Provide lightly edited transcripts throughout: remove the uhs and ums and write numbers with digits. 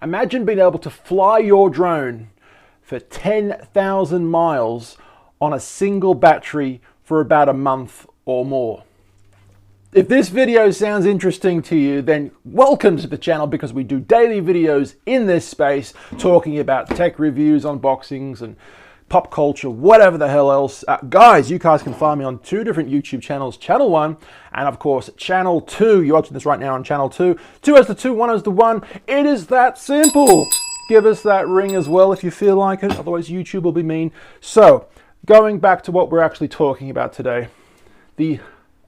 Imagine being able to fly your drone for 10,000 miles on a single battery for about a month or more. If this video sounds interesting to you, then welcome to the channel, because we do daily videos in this space talking about tech reviews, unboxings, and pop culture, whatever the hell else. Guys, you guys can find me on two different YouTube channels, Channel 1 and of course Channel 2. You're watching this right now on Channel 2. 2 as the 2, 1 as the 1. It is that simple. Give us that ring as well if you feel like it, otherwise YouTube will be mean. So, going back to what we're actually talking about today. The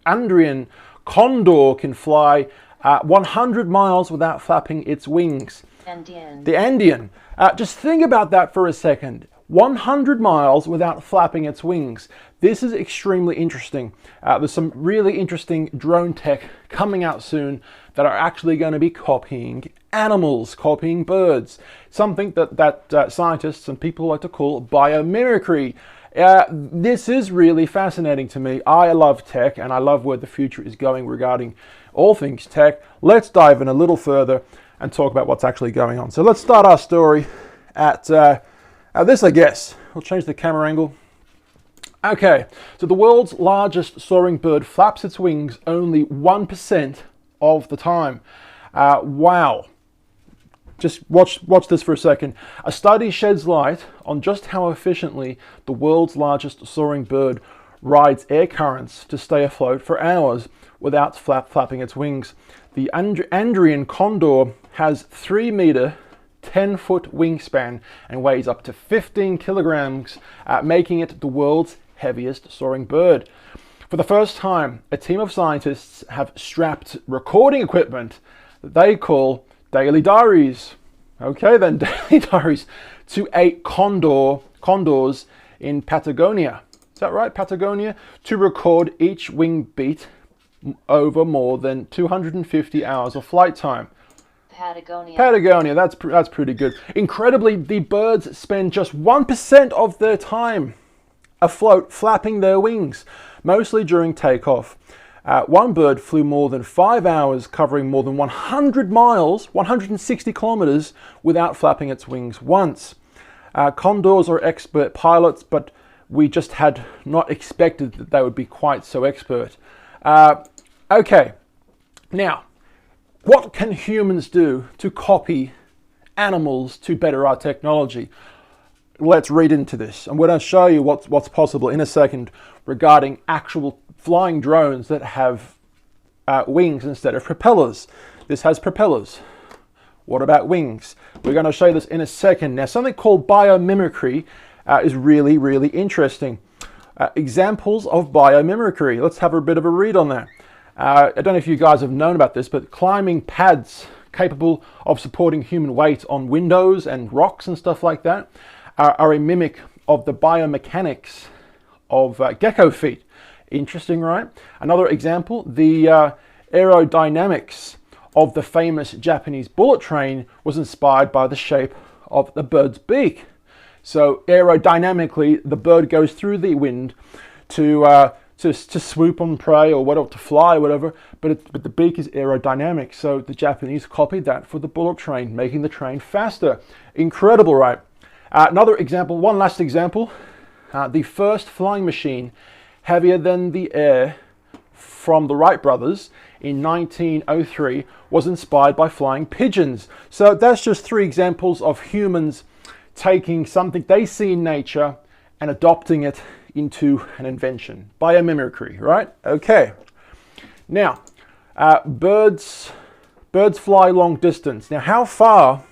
Andean condor can fly 100 miles without flapping its wings. The Andean. Just think about that for a second. 100 miles without flapping its wings. This is extremely interesting. There's some really interesting drone tech coming out soon that are actually going to be copying animals, copying birds. Something that scientists and people like to call biomimicry. This is really fascinating to me. I love tech and I love where the future is going regarding all things tech. Let's dive in a little further and talk about what's actually going on. So let's start our story at this, I guess. We'll change the camera angle. Okay, so the world's largest soaring bird flaps its wings only 1% of the time. Wow. Just watch this for a second. A study sheds light on just how efficiently the world's largest soaring bird rides air currents to stay afloat for hours without flapping its wings. The Andean condor has 3-meter 10-foot wingspan and weighs up to 15 kilograms, making it the world's heaviest soaring bird. For the first time, a team of scientists have strapped recording equipment that they call daily diaries. Okay then, daily diaries to 8 condors in Patagonia. Is that right, Patagonia? To record each wing beat over more than 250 hours of flight time. Patagonia, that's pretty good. Incredibly, the birds spend just 1% of their time afloat flapping their wings, mostly during takeoff. One bird flew more than 5 hours, covering more than 100 miles, 160 kilometers, without flapping its wings once. Condors are expert pilots, but we just had not expected that they would be quite so expert. Okay, now, what can humans do to copy animals to better our technology? Let's read into this. I'm going to show you what's possible in a second regarding actual flying drones that have wings instead of propellers. This has propellers. What about wings? We're going to show you this in a second. Now, something called biomimicry is really, really interesting. Examples of biomimicry. Let's have a bit of a read on that. I don't know if you guys have known about this, but climbing pads capable of supporting human weight on windows and rocks and stuff like that are a mimic of the biomechanics of gecko feet. Interesting, right? Another example, the aerodynamics of the famous Japanese bullet train was inspired by the shape of the bird's beak. So aerodynamically, the bird goes through the wind to swoop on prey or whatever, to fly or whatever, but the beak is aerodynamic. So the Japanese copied that for the bullet train, making the train faster. Incredible, right? Another example, one last example, the first flying machine heavier than the air from the Wright brothers in 1903 was inspired by flying pigeons. So that's just 3 examples of humans taking something they see in nature and adopting it into an invention. Biomimicry, right? Okay. Now, birds fly long distance. Now, how far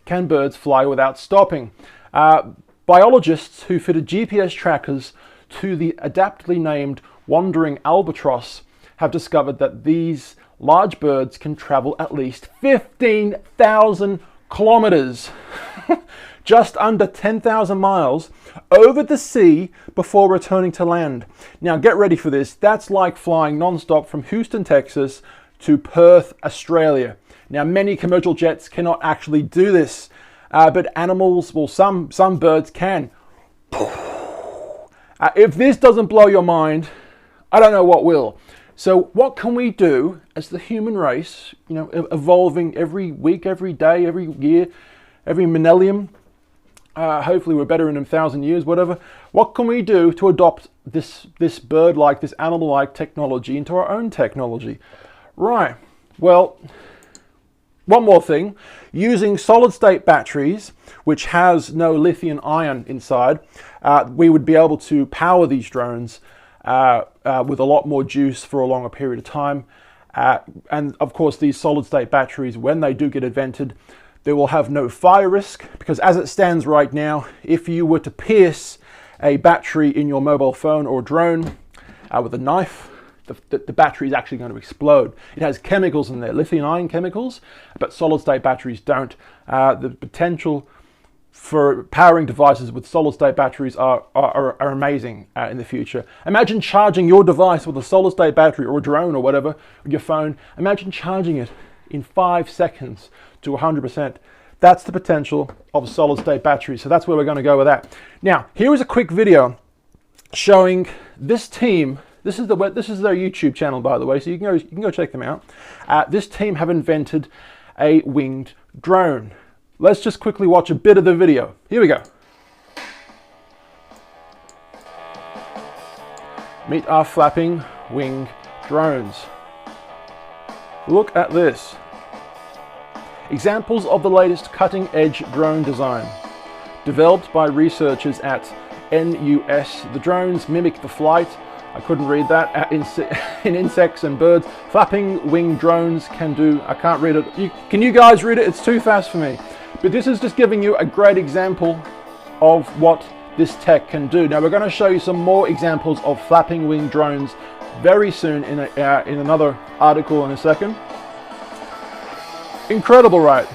can birds fly without stopping? Biologists who fitted GPS trackers to the adaptly named wandering albatross have discovered that these large birds can travel at least 15,000 kilometers, just under 10,000 miles, over the sea before returning to land. Now get ready for this. That's like flying non-stop from Houston, Texas to Perth, Australia. Now many commercial jets cannot actually do this, but animals, well, some birds can. If this doesn't blow your mind, I don't know what will. So what can we do as the human race, evolving every week, every day, every year, every millennium? Hopefully we're better in 1,000 years, whatever. What can we do to adopt this bird-like, this animal-like technology into our own technology? Right, well, one more thing. Using solid-state batteries, which has no lithium ion inside, we would be able to power these drones with a lot more juice for a longer period of time. And of course, these solid-state batteries, when they do get invented, they will have no fire risk, because as it stands right now, if you were to pierce a battery in your mobile phone or drone with a knife, the battery is actually going to explode. It has chemicals in there, lithium-ion chemicals, but solid-state batteries don't. The potential for powering devices with solid-state batteries are amazing in the future. Imagine charging your device with a solid-state battery, or a drone or whatever, with your phone. Imagine charging it in 5 seconds to 100%. That's the potential of solid-state batteries. So that's where we're going to go with that. Now, here is a quick video showing this team. This is their YouTube channel, by the way, so you can go check them out. This team have invented a winged drone. Let's just quickly watch a bit of the video. Here we go. Meet our flapping wing drones. Look at this. Examples of the latest cutting-edge drone design. Developed by researchers at NUS, the drones mimic the flight, I couldn't read that, in insects and birds. Flapping wing drones can do, I can't read it. Can you guys read it? It's too fast for me. But this is just giving you a great example of what this tech can do. Now we're going to show you some more examples of flapping wing drones very soon in another article in a second. Incredible, right?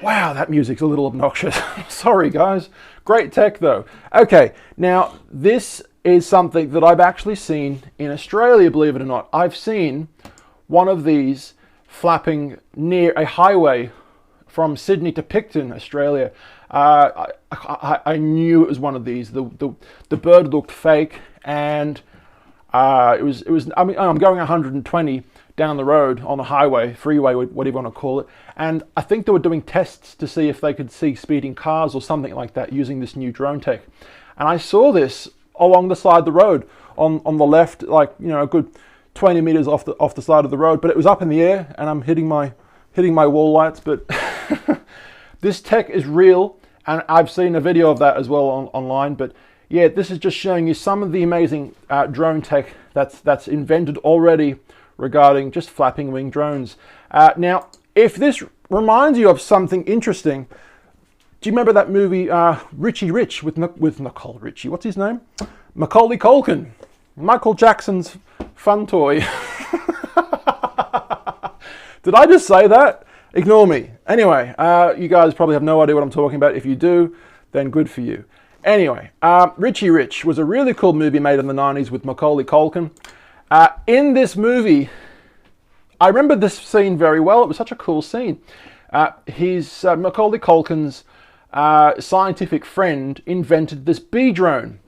Wow, that music's a little obnoxious. Sorry, guys. Great tech, though. Okay, now this is something that I've actually seen in Australia, believe it or not. I've seen one of these flapping near a highway from Sydney to Picton, Australia. I knew it was one of these. The bird looked fake, and it was. I mean, I'm going 120 down the road on the highway, freeway, whatever you want to call it, and I think they were doing tests to see if they could see speeding cars or something like that using this new drone tech. And I saw this along the side of the road on the left, like a good 20 meters off the side of the road, but it was up in the air, and I'm hitting my wall lights. But this tech is real, and I've seen a video of that as well online. But yeah, this is just showing you some of the amazing drone tech that's invented already regarding just flapping wing drones. Now, if this reminds you of something interesting, do you remember that movie Richie Rich with Nicole Richie? What's his name? Macaulay Culkin, Michael Jackson's fun toy. Did I just say that? Ignore me. Anyway, you guys probably have no idea what I'm talking about. If you do, then good for you. Anyway, Richie Rich was a really cool movie made in the 90s with Macaulay Culkin. In this movie, I remember this scene very well. It was such a cool scene. Macaulay Culkin's scientific friend invented this bee drone.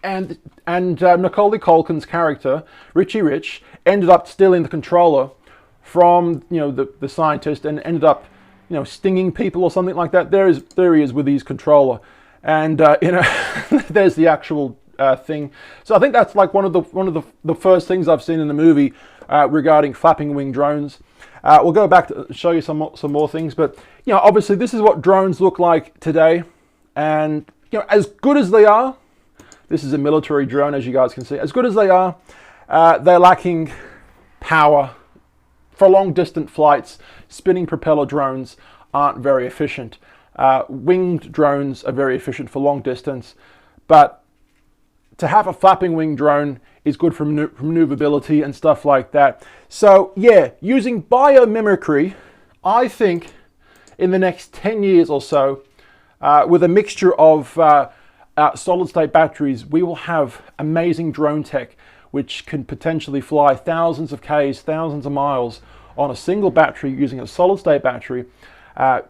And Macaulay Culkin's character, Richie Rich, ended up stealing the controller from the scientist, and ended up stinging people or something like that. There he is with his controller, and there's the actual thing. So I think that's like one of the first things I've seen in the movie regarding flapping wing drones. We'll go back to show you some more things, but obviously this is what drones look like today, and as good as they are, this is a military drone, as you guys can see. As good as they are, they're lacking power for long distance flights. Spinning propeller drones aren't very efficient. Winged drones are very efficient for long distance, but to have a flapping wing drone is good for maneuverability and stuff like that. So yeah, using biomimicry, I think in the next 10 years or so, with a mixture of solid-state batteries, we will have amazing drone tech which can potentially fly thousands of Ks, thousands of miles on a single battery using a solid-state battery. Not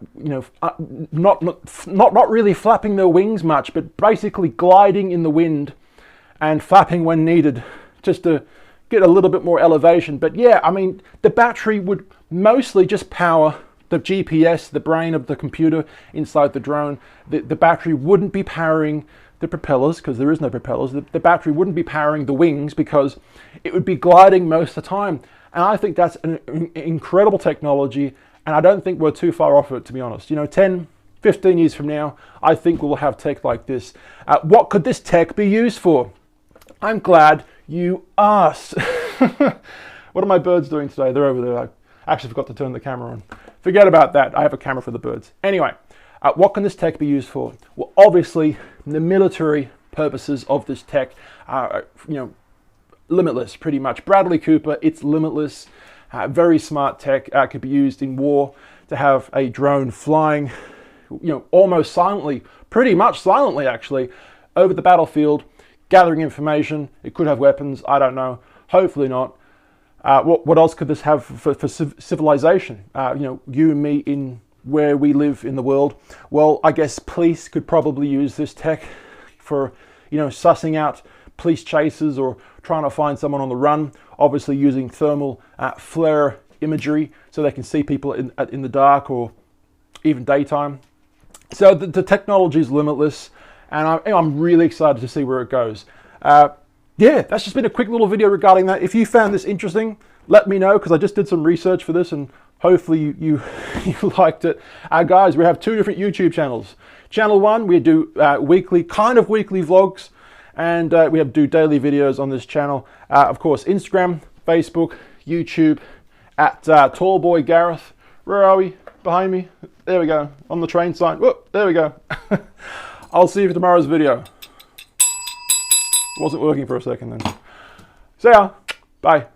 really flapping their wings much, but basically gliding in the wind and flapping when needed, just to get a little bit more elevation. But yeah, I mean, the battery would mostly just power the GPS, the brain of the computer inside the drone. The battery wouldn't be powering the propellers, because there is no propellers. The battery wouldn't be powering the wings, because it would be gliding most of the time. And I think that's an incredible technology, and I don't think we're too far off it, to be honest. You know, 10, 15 years from now, I think we'll have tech like this. What could this tech be used for? I'm glad you asked. What are my birds doing today? They're over there. I actually forgot to turn the camera on. Forget about that. I have a camera for the birds. Anyway, what can this tech be used for? Well, obviously, the military purposes of this tech are, you know, limitless, pretty much. Bradley Cooper, it's limitless. Very smart tech. Could be used in war to have a drone flying, you know, almost silently, pretty much silently actually, over the battlefield, gathering information. It could have weapons, I don't know. Hopefully not. What else could this have for civilization? You know, you and me in where we live in the world. Well, I guess police could probably use this tech for, you know, sussing out police chases or trying to find someone on the run. Obviously using thermal flare imagery so they can see people in the dark or even daytime. So the technology is limitless, and I'm really excited to see where it goes. Yeah, that's just been a quick little video regarding that. If you found this interesting, let me know, because I just did some research for this, and hopefully you liked it. Guys, we have 2 different YouTube channels. Channel 1, we do weekly vlogs, and we do daily videos on this channel. Of course, Instagram, Facebook, YouTube, at Tallboy Gareth. Where are we? Behind me? There we go. On the train sign. Whoop, there we go. I'll see you for tomorrow's video. Wasn't working for a second then. See ya. Bye.